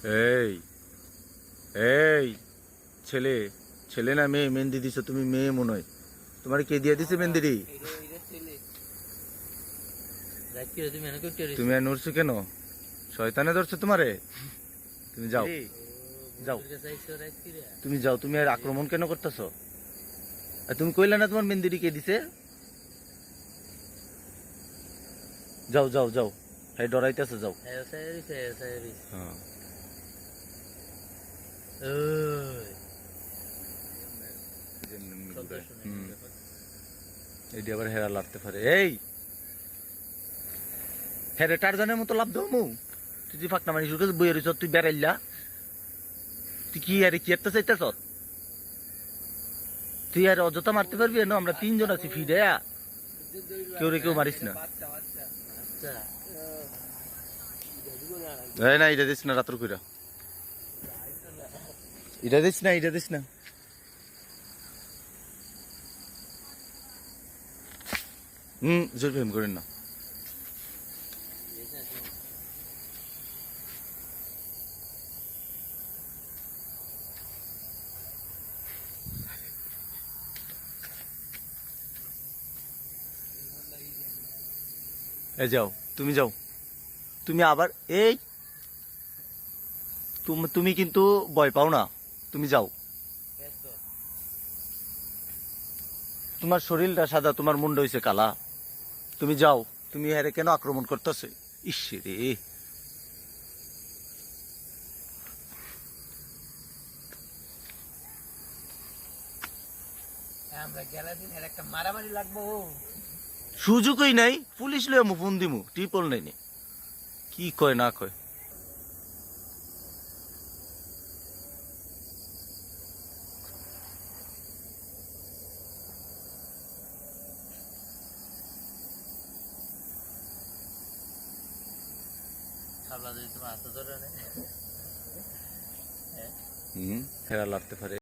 এই এই ছেলে ছেলে না মেয়ে মেহেন্দি দিছো তুমি মেয়ে মনে হয় তোমার কে দিয়ে দিছে মেহেন্দি তুমি আর নড়ছো কেন শয়তানে ধরছো তোমারে তুমি যাও যাও তুমি যাও তুমি আর আক্রমণ কেন করতেছো তুমি কইলা না তোমার মেহেন্দি কে দিছে যাও যাও যাও হ্যাঁ ডরাইতেছে যাও হ্যাঁ এটি আবার হেরা লাগতে পারে এই হেরে টারজানের মতো লাভ দমু তুই যে ফাঁকনা মানি শুরু বইয়ের তুই বেড়াইলা তুই কি আরে কি একটা চাইতেছ তুই আর অযথা মারতে পারবি না আমরা তিনজন আছি ফিরে কেউ রে কেউ মারিস না না এটা দিস না রাত্র কইরা এটা দিস না এটা দিস না জোর প্রেম করেন না যাও তুমি যাও তুমি আবার এই তুমি কিন্তু ভয় পাও না তুমি যাও তোমার শরীরটা সাদা তোমার মুন্ড হইছে কালা তুমি যাও তুমি হারে কেন আক্রমণ করতেছে ইস রে সুযোগই নাই পুলিশ লয়ে মু ফোন দিমু টিপল নাই কি কয় না কয় হেরা লাগতে পারে